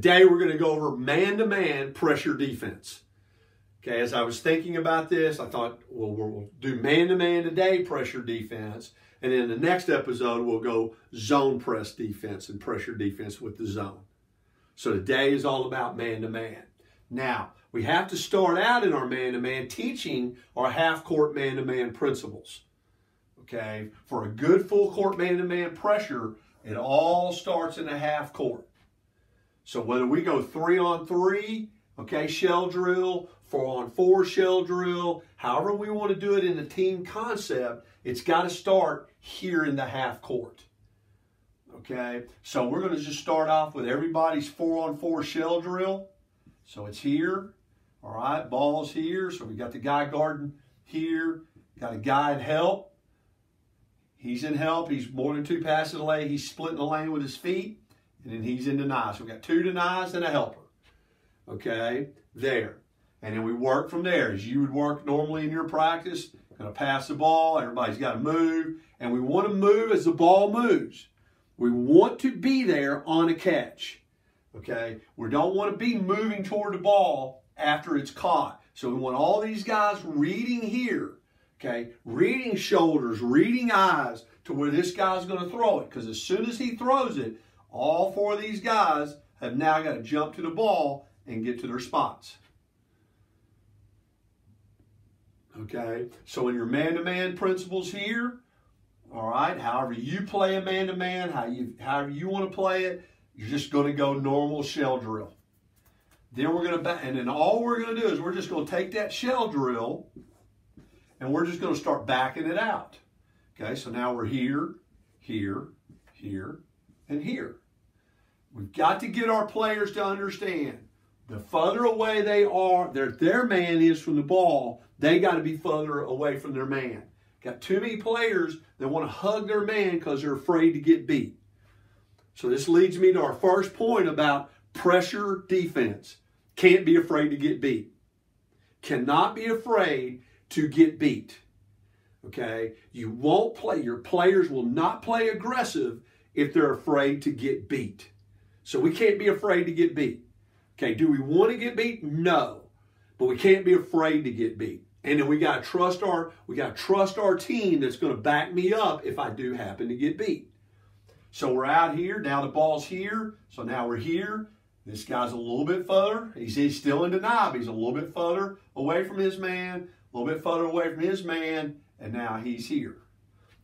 Today we're going to go over man-to-man pressure defense. Okay, as I was thinking about this, I thought, well, we'll do man-to-man today pressure defense, and then the next episode we'll go zone press defense and pressure defense with the zone. So today is all about man-to-man. Now, we have to start out in our man-to-man teaching our half-court man-to-man principles. Okay, for a good full-court man-to-man pressure, it all starts in the half-court. So whether we go 3-on-3, okay, shell drill, 4-on-4 shell drill, however we want to do it in the team concept, it's got to start here in the half court. Okay, so we're going to just start off with everybody's 4-on-4 shell drill. So it's here, all right, ball's here. So we got the guy guarding here, got a guy in help. He's in help, he's more than 2 passes away, he's splitting the lane with his feet. And then he's in deny. So we got 2 denies and a helper. Okay, there. And then we work from there. As you would work normally in your practice, going to pass the ball. Everybody's got to move. And we want to move as the ball moves. We want to be there on a catch. Okay, we don't want to be moving toward the ball after it's caught. So we want all these guys reading here. Okay, reading shoulders, reading eyes to where this guy's going to throw it. Because as soon as he throws it, all 4 of these guys have now got to jump to the ball and get to their spots. Okay, so in your man-to-man principles here, all right, however you play a man-to-man, however you want to play it, you're just going to go normal shell drill. Then we're going to, and then all we're going to do is we're just going to take that shell drill and we're just going to start backing it out. Okay, so now we're here, here, here, and here. We've got to get our players to understand the further away they are, their man is from the ball, they got to be further away from their man. Got too many players that want to hug their man because they're afraid to get beat. So this leads me to our first point about pressure defense. Can't be afraid to get beat. Cannot be afraid to get beat. Okay? You won't play, your players will not play aggressive if they're afraid to get beat. So we can't be afraid to get beat. Okay, do we want to get beat? No. But we can't be afraid to get beat. And then we got to trust our team that's going to back me up if I do happen to get beat. So we're out here, now the ball's here. So now we're here. This guy's a little bit further. He's still in deny, but he's a little bit further away from his man, a little bit further away from his man, and now he's here.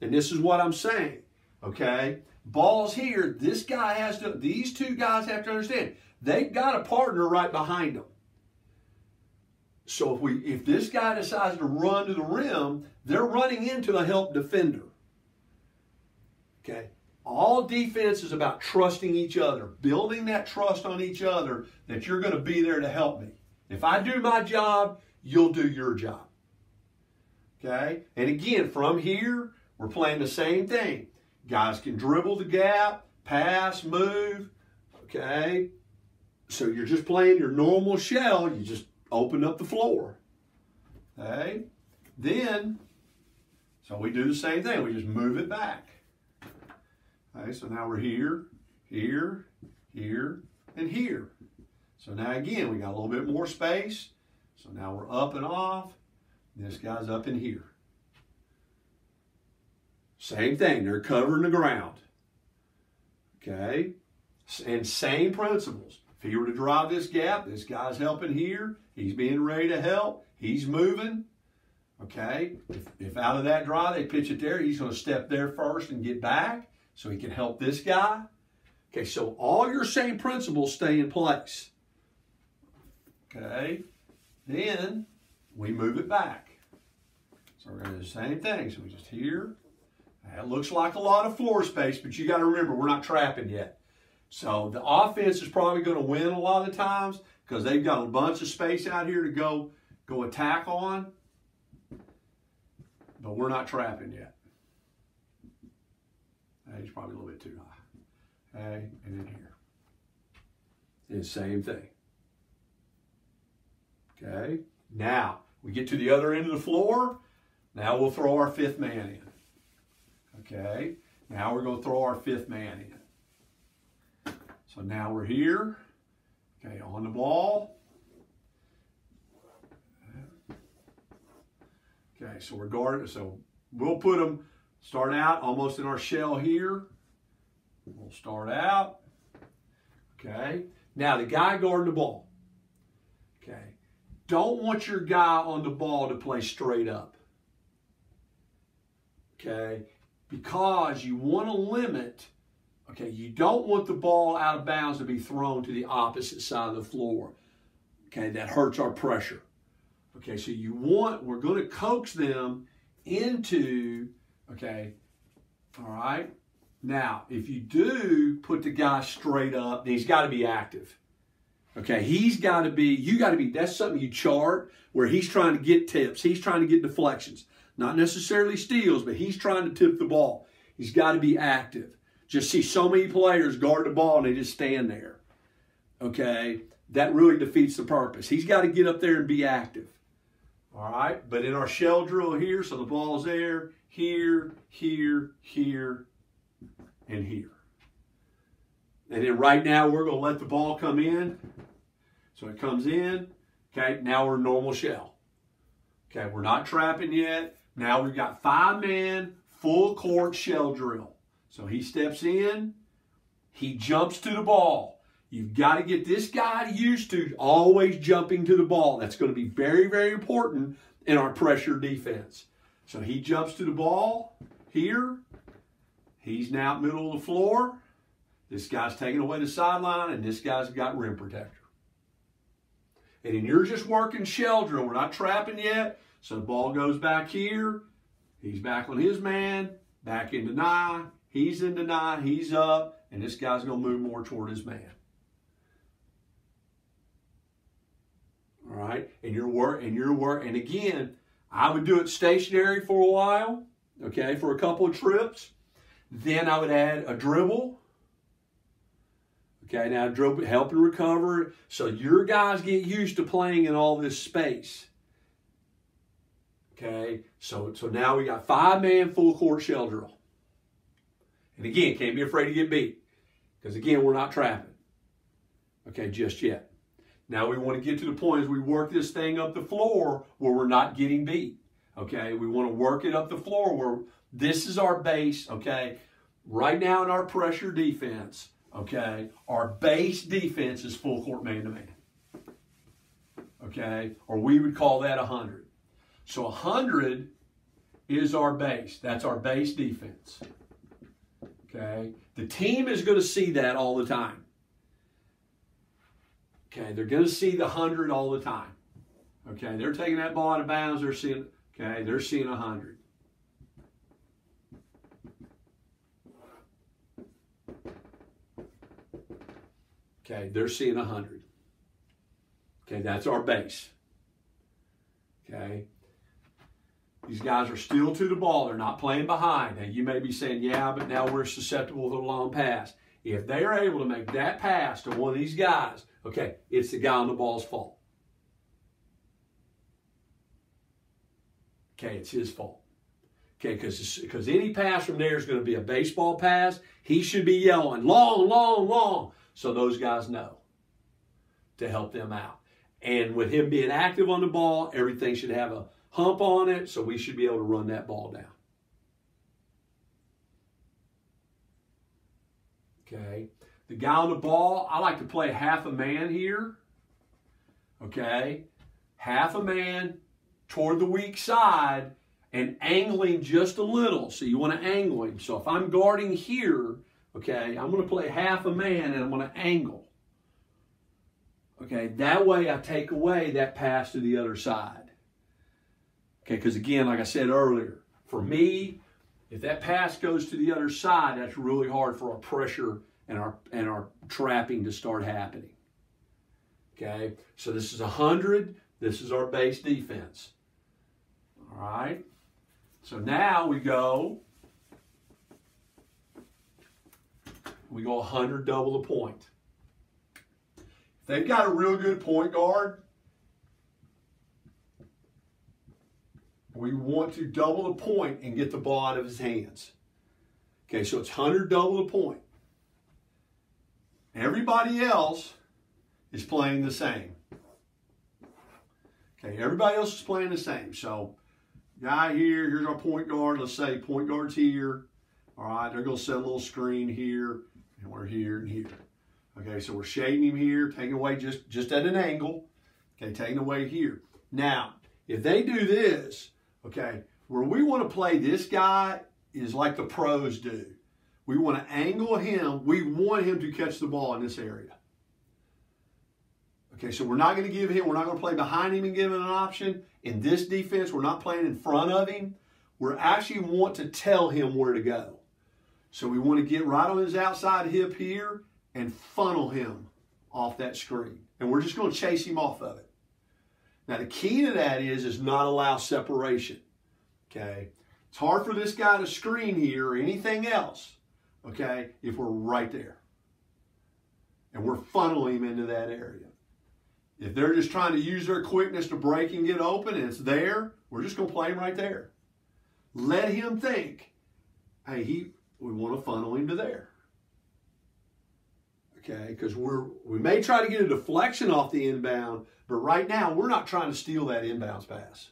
And this is what I'm saying, okay? Ball's here. This guy has to, these 2 guys have to understand, they've got a partner right behind them. So if this guy decides to run to the rim, they're running into a help defender. Okay? All defense is about trusting each other, building that trust on each other that you're going to be there to help me. If I do my job, you'll do your job. Okay? And again, from here, we're playing the same thing. Guys can dribble the gap, pass, move, okay? So you're just playing your normal shell. You just open up the floor, okay? Then, so we do the same thing. We just move it back. Okay, so now we're here, here, here, and here. So now again, we got a little bit more space. So now we're up and off. This guy's up in here. Same thing, they're covering the ground. Okay? And same principles. If he were to drive this gap, this guy's helping here. He's being ready to help. He's moving. Okay? If out of that drive they pitch it there, he's going to step there first and get back so he can help this guy. Okay, so all your same principles stay in place. Okay? Then we move it back. So we're going to do the same thing. So we just here. That looks like a lot of floor space, but you got to remember, we're not trapping yet. So the offense is probably going to win a lot of the times because they've got a bunch of space out here to go attack on. But we're not trapping yet. He's probably a little bit too high. Okay, and then here. And same thing. Okay, now we get to the other end of the floor. Now we'll throw our 5th man in. Okay, now we're going to throw our 5th man in. So now we're here, Okay, on the ball. Okay, so we're guarding. So we'll put them, start out almost in our shell here. We'll start out. Okay, now the guy guarding the ball. Okay, don't want your guy on the ball to play straight up. Okay, because you want to limit. Okay, you don't want the ball out of bounds to be thrown to the opposite side of the floor. Okay, that hurts our pressure. Okay, so we're going to coax them into, okay, all right. Now, if you do put the guy straight up, then he's got to be active. Okay, you got to be, that's something you chart where he's trying to get tips. He's trying to get deflections. Not necessarily steals, but he's trying to tip the ball. He's got to be active. Just see so many players guard the ball and they just stand there. Okay, that really defeats the purpose. He's got to get up there and be active. All right, but in our shell drill here, so the ball's there, here, here, here, and here. And then right now we're going to let the ball come in. So it comes in. Okay, now we're normal shell. Okay, we're not trapping yet. Now we've got 5-man full court shell drill. So he steps in, he jumps to the ball. You've got to get this guy used to always jumping to the ball. That's going to be very, very important in our pressure defense. So he jumps to the ball here. He's now middle of the floor. This guy's taking away the sideline, and this guy's got rim protector. And then you're just working shell drill. We're not trapping yet. So the ball goes back here. He's back on his man, back into nine. He's into nine, he's up, and this guy's going to move more toward his man. All right, and again, I would do it stationary for a while, okay, for a couple of trips. Then I would add a dribble. Okay, now dribble, help and recover. So your guys get used to playing in all this space. Okay, so now we got 5-man full court shell drill. And again, can't be afraid to get beat. Because again, we're not trapping. Okay, just yet. Now we want to get to the point as we work this thing up the floor where we're not getting beat. Okay, we want to work it up the floor where this is our base. Okay, right now in our pressure defense, okay, our base defense is full court man-to-man. Okay, or we would call that 100. So 100 is our base. That's our base defense. Okay, the team is going to see that all the time. Okay, they're going to see the 100 all the time. Okay, they're taking that ball out of bounds. They're seeing 100. Okay, they're seeing 100. Okay, that's our base. Okay. These guys are still to the ball. They're not playing behind. Now, you may be saying, yeah, but now we're susceptible to a long pass. If they are able to make that pass to one of these guys, okay, it's the guy on the ball's fault. Okay, it's his fault. Okay, because any pass from there is going to be a baseball pass. He should be yelling, long, long, long, so those guys know to help them out. And with him being active on the ball, everything should have a hump on it, so we should be able to run that ball down. Okay, the guy on the ball, I like to play half a man here. Okay, half a man toward the weak side and angling just a little. So you want to angle him. So if I'm guarding here, okay, I'm going to play half a man and I'm going to angle. Okay, that way I take away that pass to the other side. Okay, because again, like I said earlier, for me, if that pass goes to the other side, that's really hard for our pressure and our trapping to start happening. Okay, so this is 100. This is our base defense. All right. So now we go 100 double the point. If they've got a real good point guard, we want to double the point and get the ball out of his hands. Okay, so it's 100 double the point. Everybody else is playing the same. Okay, everybody else is playing the same. So, guy here, here's our point guard. Let's say point guard's here. All right, they're going to set a little screen here, and we're here and here. Okay, so we're shading him here, taking away just at an angle. Okay, taking away here. Now, if they do this, okay, where we want to play this guy is like the pros do. We want to angle him. We want him to catch the ball in this area. Okay, so we're not going to give him, we're not going to play behind him and give him an option. In this defense, we're not playing in front of him. We actually want to tell him where to go. So we want to get right on his outside hip here and funnel him off that screen. And we're just going to chase him off of it. Now, the key to that is not allow separation. Okay? It's hard for this guy to screen here or anything else, okay, if we're right there. And we're funneling him into that area. If they're just trying to use their quickness to break and get open and it's there, we're just going to play him right there. Let him think, hey, we want to funnel him to there. Okay, because we may try to get a deflection off the inbound, but right now we're not trying to steal that inbounds pass.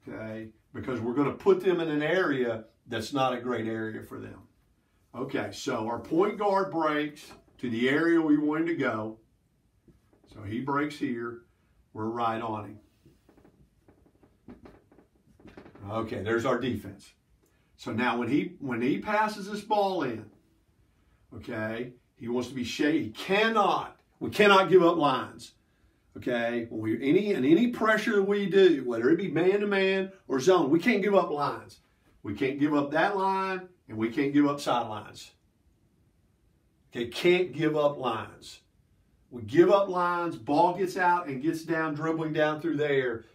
Okay, because we're going to put them in an area that's not a great area for them. Okay, so our point guard breaks to the area we want him to go. So he breaks here. We're right on him. Okay, there's our defense. So now when he passes this ball in, okay, he wants to be shady. We cannot give up lines. Okay, when any pressure that we do, whether it be man-to-man or zone, we can't give up lines. We can't give up that line, and we can't give up sidelines. Okay, can't give up lines. We give up lines, ball gets out and gets down, dribbling down through there.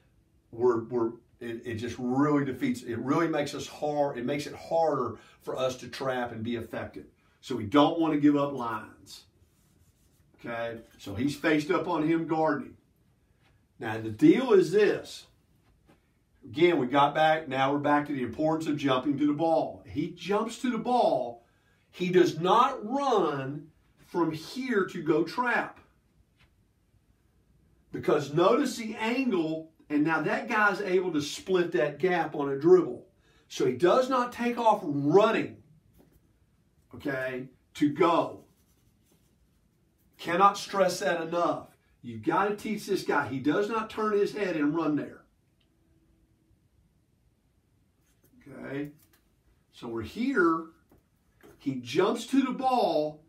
It just really defeats. It really makes us hard. It makes it harder for us to trap and be effective. So we don't want to give up lines. Okay, so he's faced up on him guarding. Now the deal is this. Again, we got back. Now we're back to the importance of jumping to the ball. He jumps to the ball. He does not run from here to go trap. Because notice the angle, and now that guy's able to split that gap on a dribble. So he does not take off running, okay, to go. Cannot stress that enough. You've got to teach this guy. He does not turn his head and run there. Okay? So we're here. He jumps to the ball,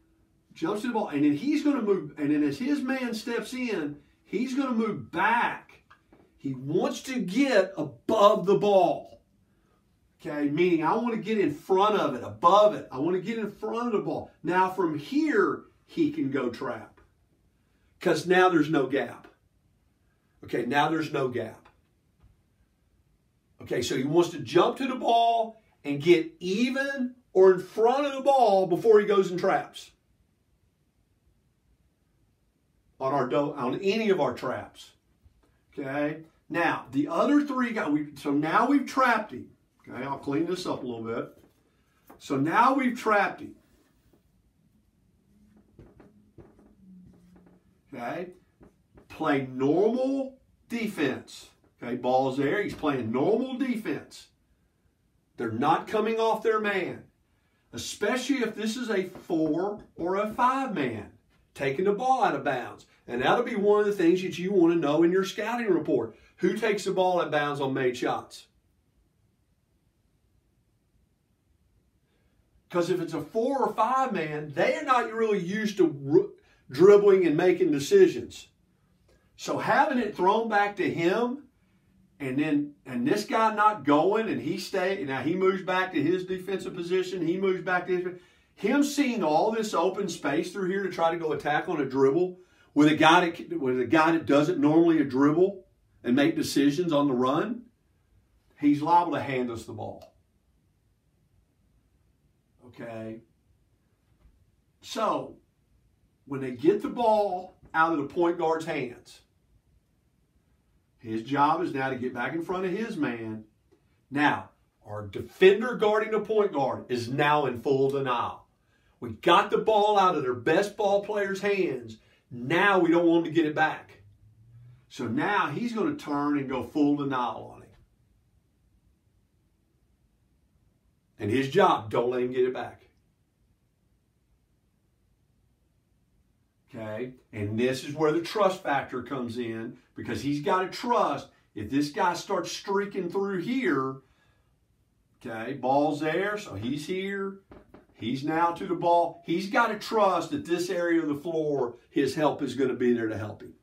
and then he's going to move, and then as his man steps in, he's going to move back. He wants to get above the ball. Okay, meaning I want to get in front of it, above it. I want to get in front of the ball. Now from here, he can go trap. Because now there's no gap. Okay, now there's no gap. Okay, so he wants to jump to the ball and get even or in front of the ball before he goes and traps. On any of our traps. Okay, now the other three guys, so now we've trapped him. Okay, I'll clean this up a little bit. So now we've trapped him. Okay, play normal defense. Okay, ball's there. He's playing normal defense. They're not coming off their man, especially if this is a 4 or a 5 man taking the ball out of bounds. And that'll be one of the things that you want to know in your scouting report. Who takes the ball out of bounds on made shots? Because if it's a 4 or 5 man, they are not really used to dribbling and making decisions. So having it thrown back to him, and this guy not going, and now he moves back to his defensive position, he moves back to him seeing all this open space through here to try to go attack on a dribble with a guy that doesn't normally dribble and make decisions on the run, he's liable to hand us the ball. Okay? So, when they get the ball out of the point guard's hands, his job is now to get back in front of his man. Now, our defender guarding the point guard is now in full denial. We got the ball out of their best ball player's hands. Now we don't want him to get it back. So now he's going to turn and go full denial on him. And his job, don't let him get it back. Okay? And this is where the trust factor comes in, because he's got to trust if this guy starts streaking through here, okay, ball's there, so he's here. He's now to the ball. He's got to trust that this area of the floor, his help is going to be there to help him.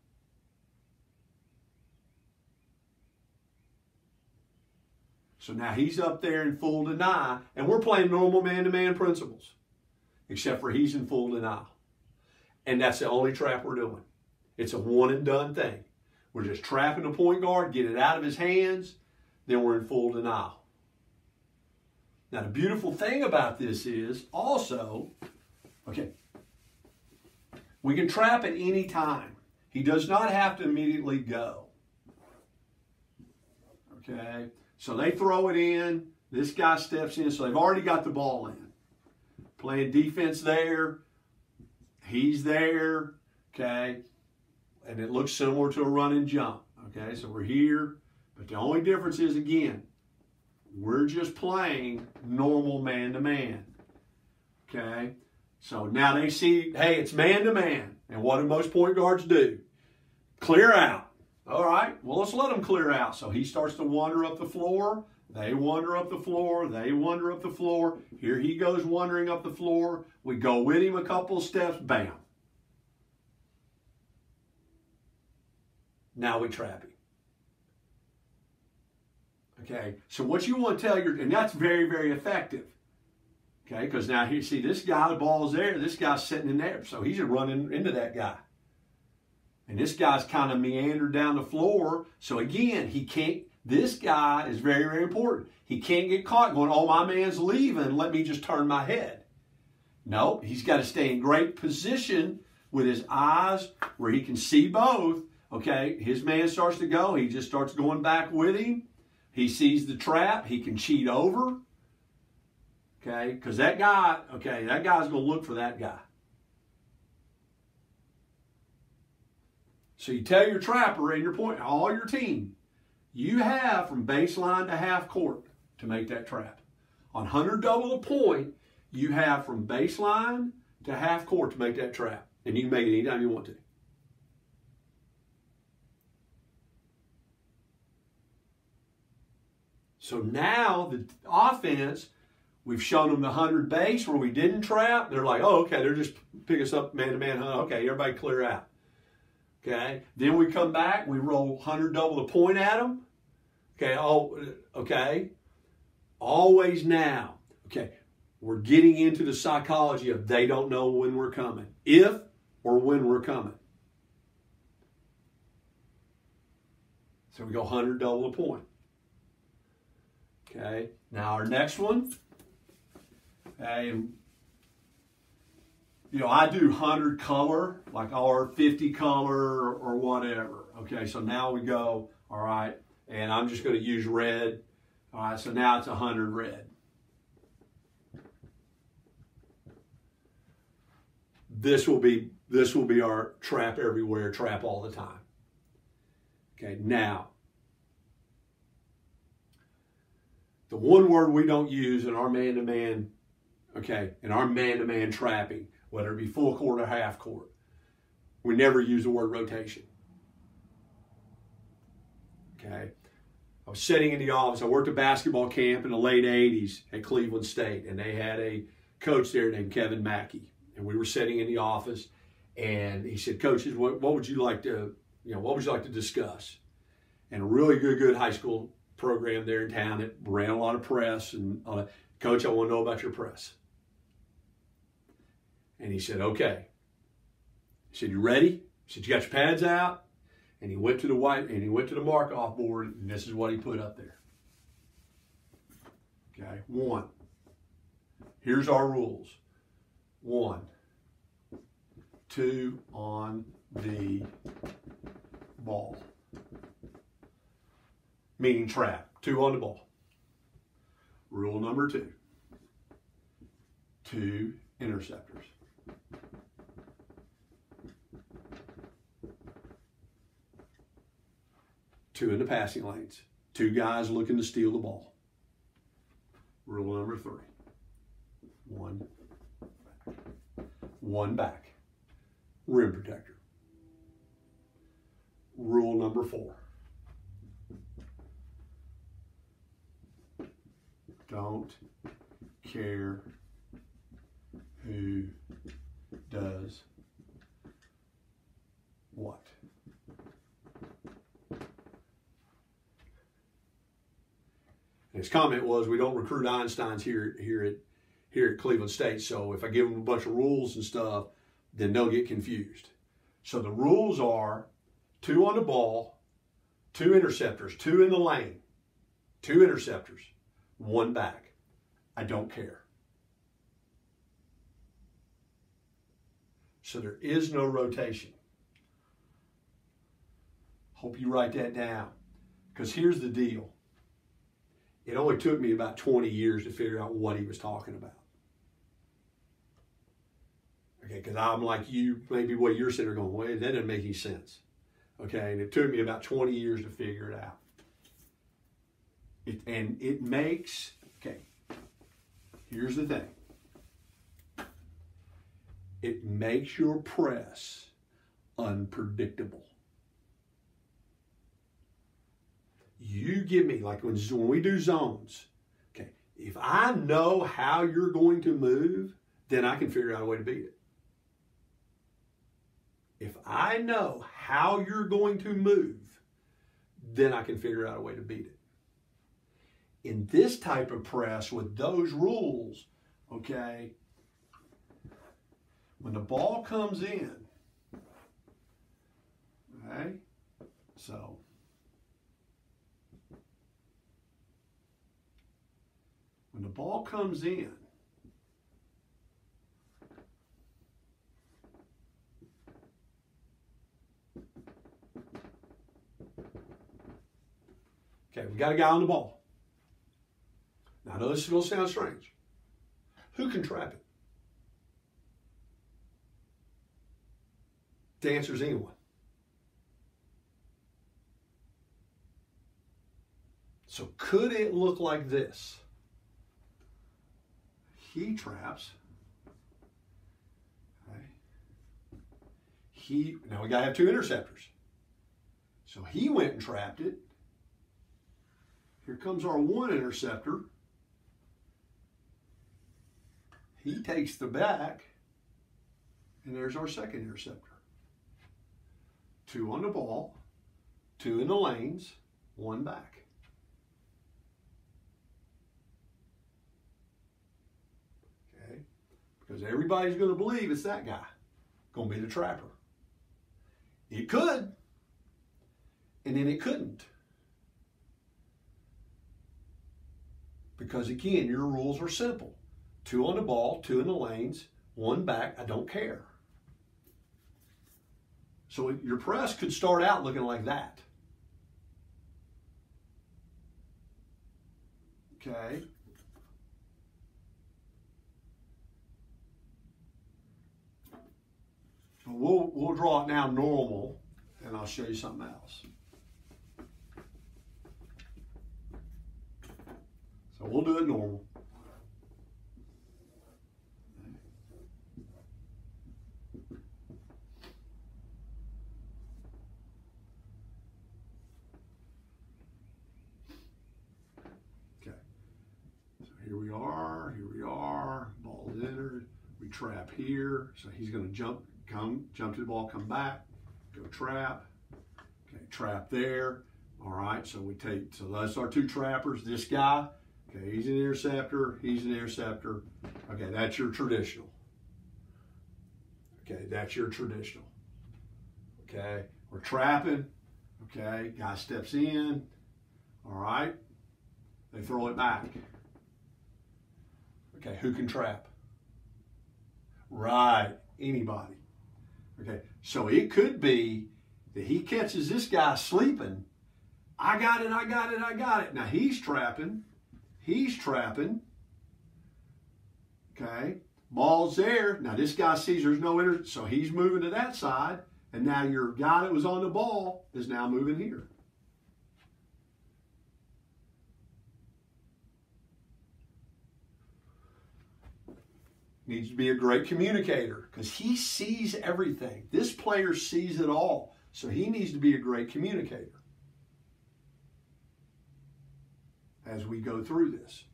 So now he's up there in full deny, and we're playing normal man-to-man principles, except for he's in full denial. And that's the only trap we're doing. It's a one-and-done thing. We're just trapping the point guard, get it out of his hands, then we're in full denial. Now, the beautiful thing about this is also, okay, we can trap at any time. He does not have to immediately go. Okay, so they throw it in. This guy steps in, so they've already got the ball in. Playing defense there. He's there, okay, and it looks similar to a run and jump, okay, so we're here, but the only difference is, again, we're just playing normal man-to-man, okay, so now they see, hey, it's man-to-man, and what do most point guards do? Clear out. All right, well, let's let them clear out. So he starts to wander up the floor. They wander up the floor. They wander up the floor. Here he goes wandering up the floor. We go with him a couple of steps. Bam. Now we trap him. Okay, so what you want to tell and that's very, very effective. Okay, because now here, see this guy, the ball's there. This guy's sitting in there. So he's just running into that guy. And this guy's kind of meandered down the floor. So again, he can't. This guy is very, very important. He can't get caught going, oh, my man's leaving. Let me just turn my head. No, he's got to stay in great position with his eyes where he can see both. Okay, his man starts to go. He just starts going back with him. He sees the trap. He can cheat over. Okay, because that guy, okay, that guy's going to look for that guy. So you tell your trapper and your point, all your team, you have from baseline to half court to make that trap. On 100 double the point, you have from baseline to half court to make that trap. And you can make it anytime you want to. So now the offense, we've shown them the 100 base where we didn't trap. They're like, oh, okay, they're just pick us up man-to-man. Okay, everybody clear out. Okay, then we come back, we roll 100 double the point at them. Okay, okay. Always now. Okay, we're getting into the psychology of they don't know when we're coming. If or when we're coming. So we go 100 double the point. Okay, now our next one. Okay, you know, I do 100 color, like or 50 color or whatever. Okay, so now we go, all right, and I'm just going to use red. All right, so now it's 100 red. This will be our trap everywhere, trap all the time. Okay, now, the one word we don't use in our man-to-man, okay, in our man-to-man trapping, whether it be full court or half court, we never use the word rotation. Okay. I was sitting in the office. I worked a basketball camp in the late 80s at Cleveland State, and they had a coach there named Kevin Nunley. And we were sitting in the office, and he said, "Coaches, what would you like to, what would you like to discuss?" And a really good high school program there in town that ran a lot of press. And Coach, I want to know about your press. And he said, okay. He said, you ready? He said, you got your pads out? And he went to the mark-off board, and this is what he put up there. Okay, 1. Here's our rules. 1, 2 on the ball. Meaning trap. 2 on the ball. Rule number 2. 2 interceptors. two in the passing lanes. Two guys looking to steal the ball. Rule number 3. One back. Rim protector. Rule number 4. Don't care who does what. His comment was, we don't recruit Einsteins here at Cleveland State, so if I give them a bunch of rules and stuff, then they'll get confused. So the rules are 2 on the ball, 2 interceptors, 2 in the lane, 2 interceptors, 1 back. I don't care. So there is no rotation. Hope you write that down, because here's the deal. It only took me about 20 years to figure out what he was talking about. Okay, because I'm like you, maybe what you're sitting there going, well, that doesn't make any sense. Okay, and it took me about 20 years to figure it out. It makes, okay, here's the thing. It makes your press unpredictable. You give me, like when we do zones, okay, if I know how you're going to move, then I can figure out a way to beat it. If I know how you're going to move, then I can figure out a way to beat it. In this type of press with those rules, okay, when the ball comes in, okay, so when the ball comes in, okay, we got a guy on the ball. Now, I know this is going to sound strange. Who can trap it? The answer is anyone. So could it look like this? He traps. Okay. Now we got to have 2 interceptors. So he went and trapped it. Here comes our 1 interceptor. He takes the back, and there's our 2nd interceptor. 2 on the ball, 2 in the lanes, 1 back. Okay? Because everybody's going to believe it's that guy, going to be the trapper. It could, and then it couldn't. Because again, your rules are simple. 2 on the ball, 2 in the lanes, 1 back, I don't care. So your press could start out looking like that. Okay. But we'll draw it now normal, and I'll show you something else. So we'll do it normal. Okay. So here we are, ball is entered. We trap here. So he's going to jump to the ball, come back, go trap. Okay, trap there. All right, so that's our 2 trappers. This guy, okay, he's an interceptor, he's an interceptor. Okay, that's your traditional. Okay, that's your traditional. Okay, we're trapping. Okay, guy steps in. All right, they throw it back. Okay, who can trap? Right, anybody. Okay, so it could be that he catches this guy sleeping. I got it. Now he's trapping. Okay, ball's there. Now this guy sees there's no enter, so he's moving to that side. And now your guy that was on the ball is now moving here. needs to be a great communicator because he sees everything. This player sees it all, so he needs to be a great communicator as we go through this.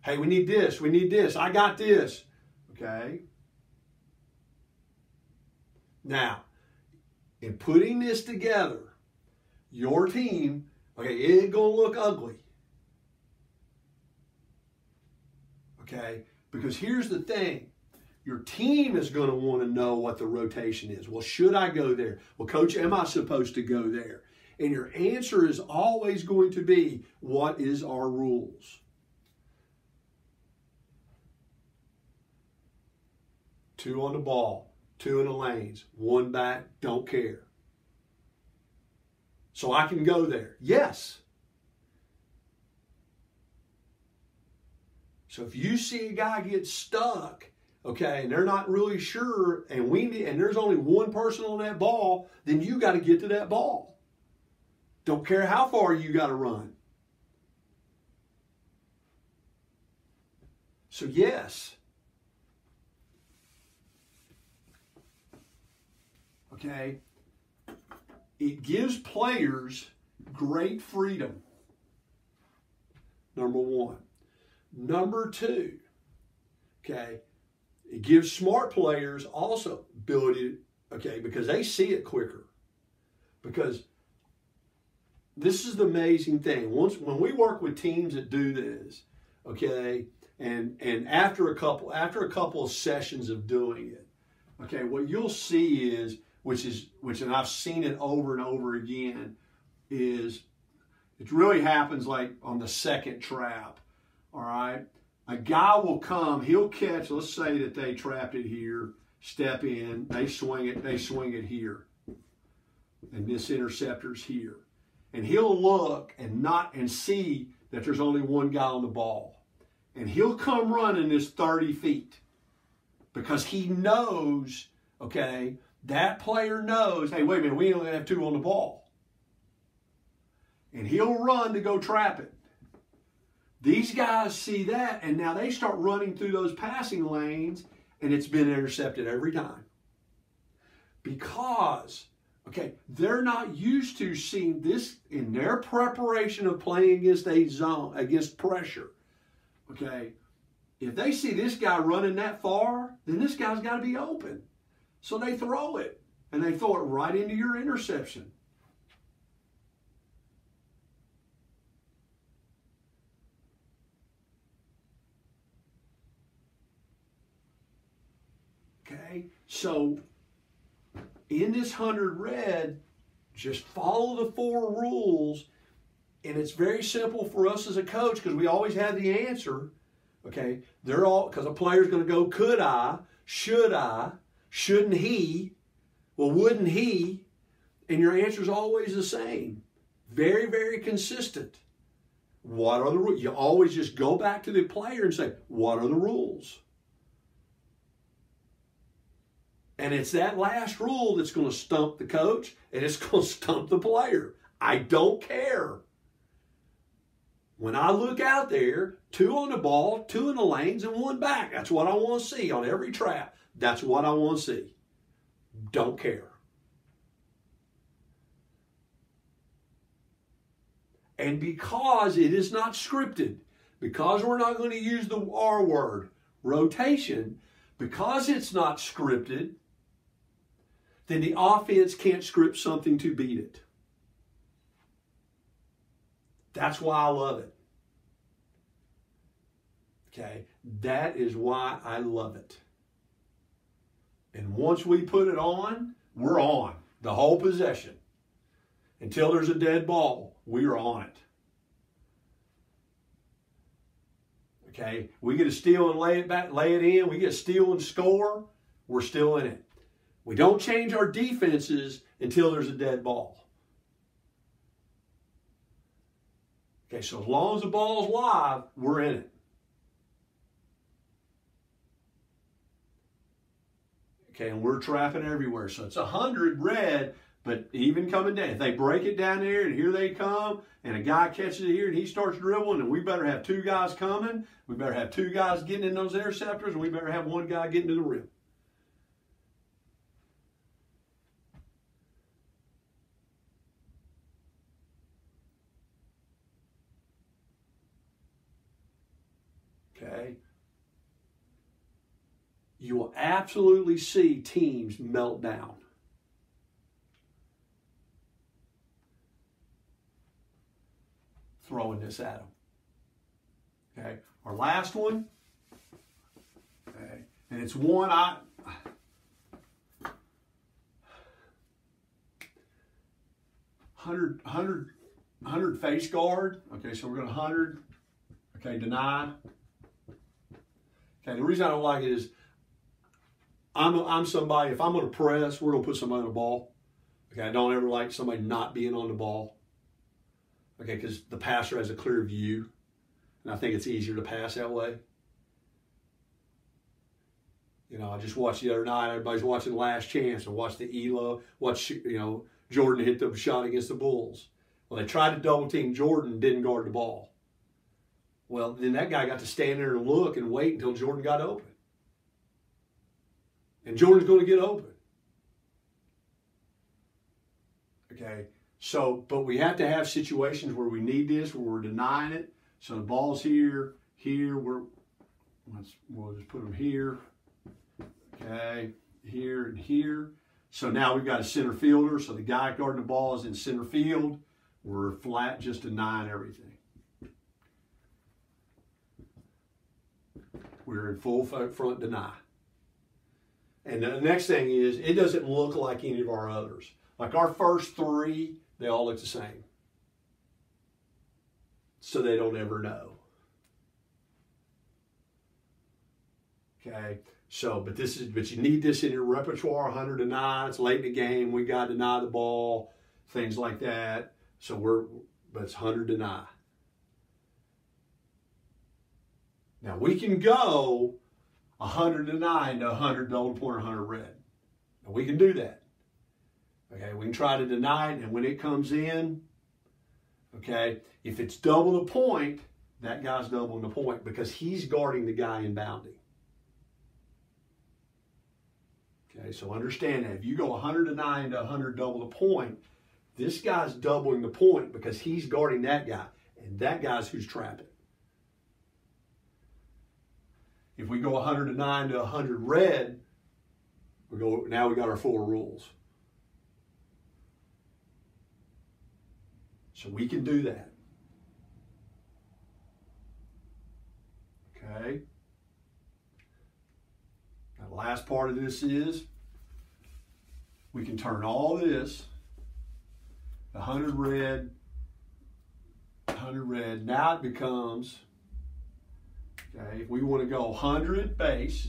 Hey, we need this. We need this. I got this. Okay? Now, in putting this together, your team, okay, it ain't going to look ugly. Okay? Because here's the thing. Your team is going to want to know what the rotation is. Well, should I go there? Well, Coach, am I supposed to go there? And your answer is always going to be, what is our rules? Two on the ball, two in the lanes, one back, don't care. So I can go there. Yes. So if you see a guy get stuck, okay, and they're not really sure, and there's only one person on that ball, then you got to get to that ball. Don't care how far you got to run. So yes. Okay. It gives players great freedom. Number one. Number two, okay, it gives smart players also ability, okay, because they see it quicker. Because this is the amazing thing. When we work with teams that do this, okay, and after a couple of sessions of doing it, okay, what you'll see is, which and I've seen it over and over again, is it really happens like on the second trap. All right, a guy will come, he'll catch, let's say that they trapped it here, step in, they swing it here. And this interceptor's here. And he'll look and see that there's only one guy on the ball. And he'll come running this 30 feet. Because he knows, okay, that player knows, hey, wait a minute, we only have two on the ball. And he'll run to go trap it. These guys see that, and now they start running through those passing lanes, and it's been intercepted every time. Because, okay, they're not used to seeing this in their preparation of playing against a zone, against pressure. Okay, if they see this guy running that far, then this guy's got to be open. So they throw it, and they throw it right into your interception. Okay, so in this 100 red, just follow the 4 rules, and it's very simple for us as a coach because we always have the answer. Okay, they're all, because a player's going to go, could I, shouldn't he, well, wouldn't he, and your answer is always the same. Very, very consistent. What are the rules? You always just go back to the player and say, what are the rules? And it's that last rule that's going to stump the coach and it's going to stump the player. I don't care. When I look out there, 2 on the ball, 2 in the lanes, and 1 back. That's what I want to see on every trap. That's what I want to see. Don't care. And because it is not scripted, because we're not going to use the R word, rotation, because it's not scripted, then the offense can't script something to beat it. That's why I love it. Okay, that is why I love it. And once we put it on, we're on the whole possession. Until there's a dead ball, we are on it. Okay, we get a steal and lay it back, lay it in. We get a steal and score. We're still in it. We don't change our defenses until there's a dead ball. Okay, so as long as the ball's live, we're in it. Okay, and we're trapping everywhere. So it's 100 red, But even coming down, if they break it down there and here they come, and a guy catches it here and he starts dribbling, and we better have two guys coming, we better have two guys getting in those interceptors, and we better have one guy getting to the rim. Okay? You will absolutely see teams melt down. Throwing this at them. Okay, our last one. Okay, and it's one 100 face guard. Okay, so we're going to 100. Okay, deny. Okay, the reason I don't like it is I'm somebody, if I'm going to press, we're going to put somebody on the ball. Okay, I don't ever like somebody not being on the ball. Okay, because the passer has a clear view, and I think it's easier to pass that way. You know, I just watched the other night, everybody's watching Last Chance, and watched the ELO, Jordan hit the shot against the Bulls. Well, they tried to double team Jordan, didn't guard the ball. Well, then that guy got to stand there and look and wait until Jordan got open. And Jordan's going to get open. Okay. So, but we have to have situations where we need this, where we're denying it. So the ball's here, we'll just put them here, okay, here and here. So now we've got a center fielder, so the guy guarding the ball is in center field. We're flat, just denying everything. We're in full front deny. And the next thing is, it doesn't look like any of our others. Like our first three, they all look the same. So they don't ever know. Okay. So, but you need this in your repertoire, 100 deny. It's late in the game. We got to deny the ball, things like that. So but it's 100 deny. Now we can go 100 deny into 100 double point or 100 red. Now we can do that. Okay, we can try to deny it, and when it comes in, okay, if it's double the point, that guy's doubling the point because he's guarding the guy inbounding. Okay, so understand that. If you go 100 deny into 100 double the point, this guy's doubling the point because he's guarding that guy, and that guy's who's trapping. If we go 100 deny into 100 red, now we got our 4 rules. So we can do that. Okay. Now the last part of this is we can turn all this, 100 red, 100 red. Now it becomes, okay, if we want to go 100 base,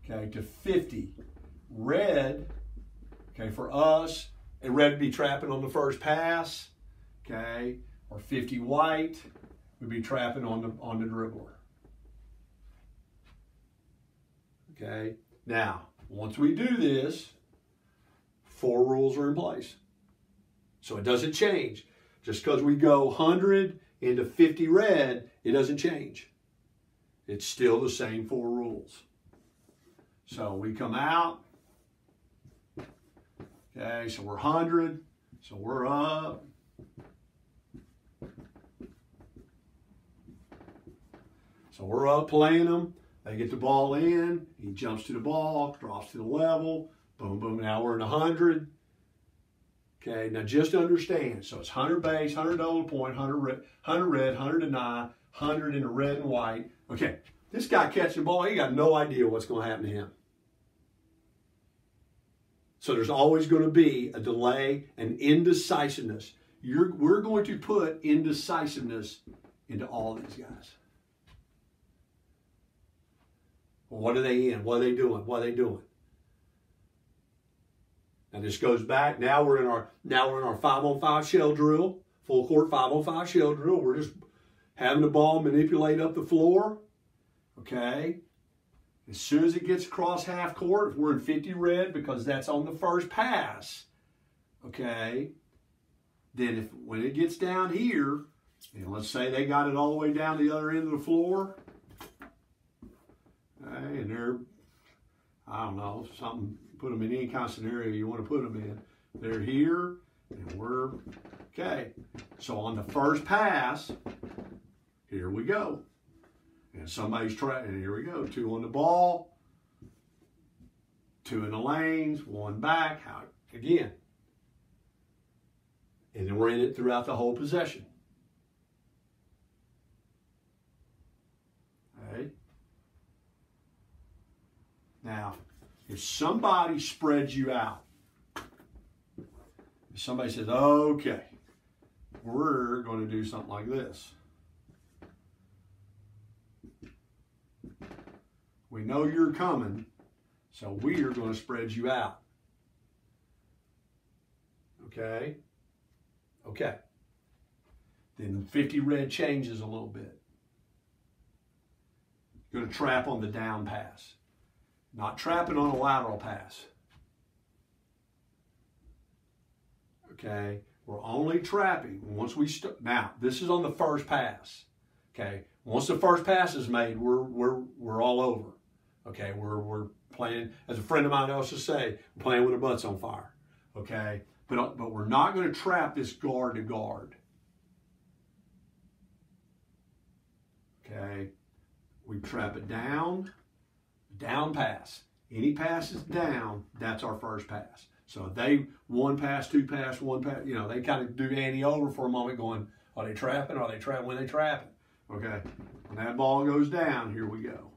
okay, to 50 red, okay, for us, and red would be trapping on the first pass, okay, or 50 white would be trapping on the dribbler. Okay, now once we do this, 4 rules are in place. So it doesn't change. Just because we go 100 into 50 red, it doesn't change. It's still the same 4 rules. So we come out. Okay, so we're 100, so we're up. So we're up playing them. They get the ball in. He jumps to the ball, drops to the level. Boom, boom. Now we're in 100. Okay, now just understand. So it's 100 base, 100 double point, 100 red, 100 deny, 100 in the red and white. Okay, this guy catching the ball, he got no idea what's going to happen to him. So there's always going to be a delay and indecisiveness. We're going to put indecisiveness into all these guys. Well, what are they in? What are they doing? What are they doing? Now this goes back. Now we're in our 5-on-5 shell drill, full court 5-on-5 shell drill. We're just having the ball manipulate up the floor. Okay. As soon as it gets across half court, if we're in 50 red, because that's on the first pass, okay, then when it gets down here, and let's say they got it all the way down to the other end of the floor, okay, and they're, I don't know, something, put them in any kind of scenario you want to put them in. They're here, and we're, okay. So on the first pass, here we go. And somebody's trying, and here we go. 2 on the ball, 2 in the lanes, 1 back, again. And then we're in it throughout the whole possession. Okay. Now, if somebody spreads you out, if somebody says, okay, we're going to do something like this. We know you're coming, so we are going to spread you out. Okay? Okay. Then 50 red changes a little bit. You're going to trap on the down pass. Not trapping on a lateral pass. Okay? We're only trapping once we now, this is on the first pass. Okay? Once the first pass is made, we're all over. Okay? We're playing, as a friend of mine used to say, we're playing with our butts on fire. Okay? But we're not going to trap this guard to guard. Okay? We trap it down pass. Any pass is down, that's our first pass. So if they 1 pass, 2 pass, 1 pass, you know, they kind of do ante over for a moment going, are they trapping? Are they trapping? When they trapping? Okay. When that ball goes down, here we go.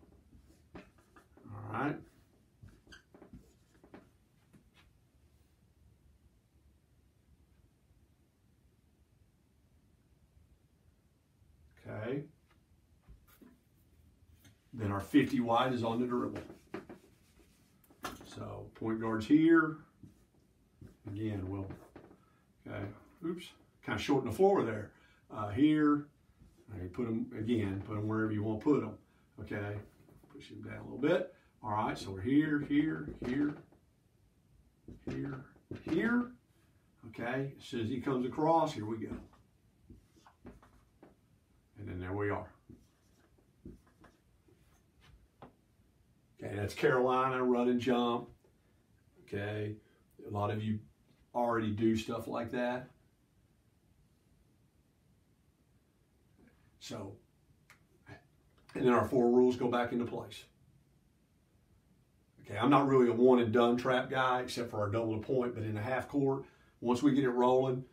All right. Okay. Then our 50 wide is on the dribble. So point guard's here. Again, we'll, okay, oops, kind of shorten the floor there. Here, okay, put them, again, put them wherever you want to put them. Okay, push them down a little bit. All right, so we're here, here, here, here, here. Okay, as soon as he comes across, here we go. And then there we are. Okay, that's Carolina, run and jump. Okay, a lot of you already do stuff like that. So, and then our 4 rules go back into place. Okay, I'm not really a one and done trap guy except for our double to point, but in a half court, once we get it rolling,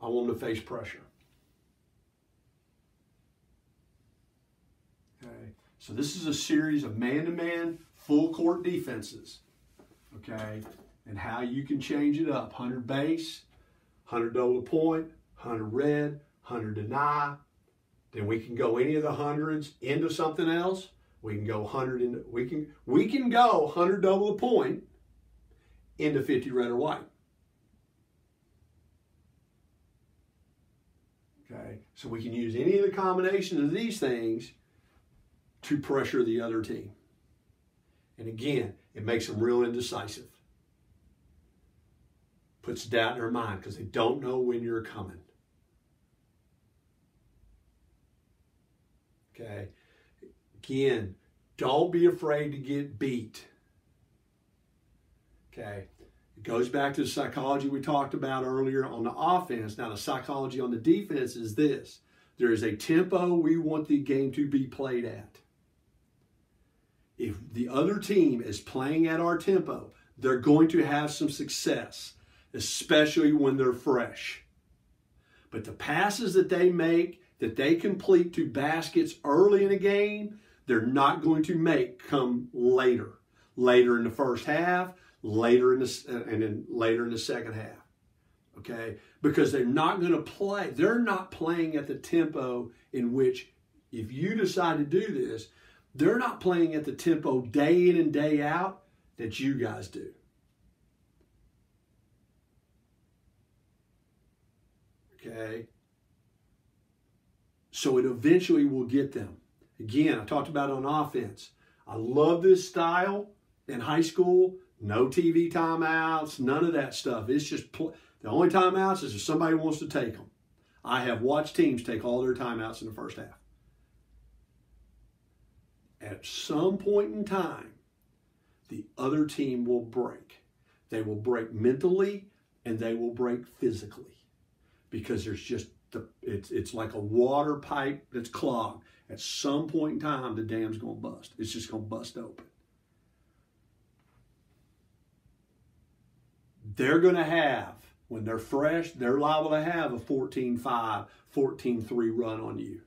I want them to face pressure. Okay, so this is a series of man-to-man full court defenses. Okay, and how you can change it up. 100 base, 100 double to point, 100 red, 100 deny. Then we can go any of the hundreds into something else. We can go 100 into, we can go 100 double to point into 50 red or white. Okay, so we can use any of the combinations of these things to pressure the other team. And again, it makes them real indecisive. Puts doubt in their mind because they don't know when you're coming. Okay. Again, don't be afraid to get beat. Okay. It goes back to the psychology we talked about earlier on the offense. Now, the psychology on the defense is this. There is a tempo we want the game to be played at. If the other team is playing at our tempo, they're going to have some success, especially when they're fresh. But the passes that they make, that they complete to baskets early in a game, they're not going to make come later. Later in the first half, later in the, and then later in the second half. Okay? Because they're not going to play. They're not playing at the tempo in which, if you decide to do this, they're not playing at the tempo day in and day out that you guys do. Okay? So it eventually will get them. Again, I talked about it on offense. I love this style in high school. No TV timeouts, none of that stuff. It's just the only timeouts is if somebody wants to take them. I have watched teams take all their timeouts in the first half. At some point in time, the other team will break. They will break mentally and they will break physically because there's just it's like a water pipe that's clogged. At some point in time, the dam's going to bust. It's just going to bust open. They're going to have, when they're fresh, they're liable to have a 14-5, 14-3 run on you.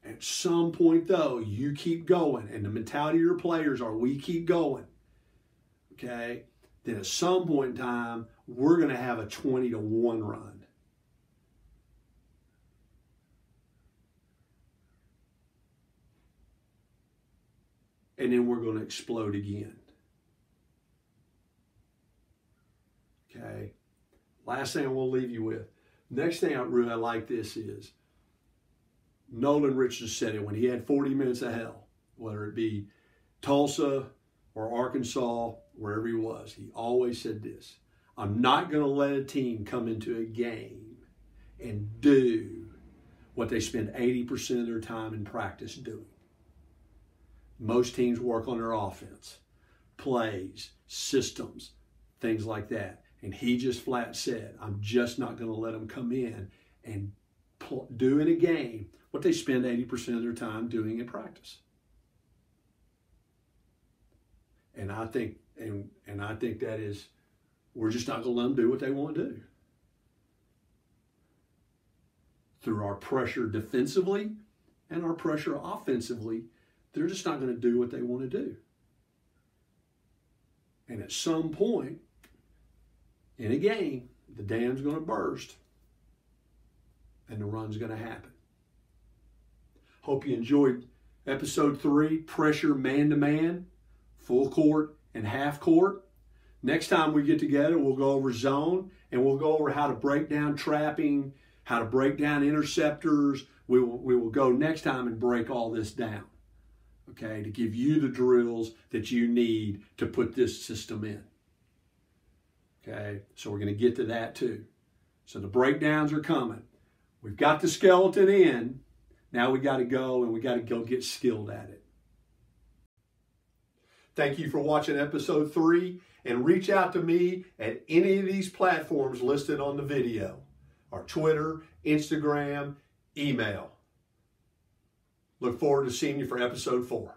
At some point, though, you keep going, and the mentality of your players are, we keep going, okay? Then at some point in time, we're going to have a 20-1 run. And then we're going to explode again. Okay? Last thing I will leave you with. Next thing I really like this is, Nolan Richards said it when he had 40 minutes of hell, whether it be Tulsa or Arkansas, wherever he was. He always said this: I'm not going to let a team come into a game and do what they spend 80% of their time in practice doing. Most teams work on their offense, plays, systems, things like that. And he just flat said, I'm just not going to let them come in and do in a game what they spend 80% of their time doing in practice. And I think that is, we're just not going to let them do what they want to do. Through our pressure defensively and our pressure offensively, they're just not going to do what they want to do. And at some point in a game, the dam's going to burst and the run's going to happen. Hope you enjoyed episode 3, pressure man-to-man, full court and half court. Next time we get together, we'll go over zone and we'll go over how to break down trapping, how to break down interceptors. We will go next time and break all this down, okay, to give you the drills that you need to put this system in. Okay, so we're going to get to that too. So the breakdowns are coming. We've got the skeleton in. Now we got to go and we got to go get skilled at it. Thank you for watching episode 3, and reach out to me at any of these platforms listed on the video, or Twitter, Instagram, email. Look forward to seeing you for episode 4.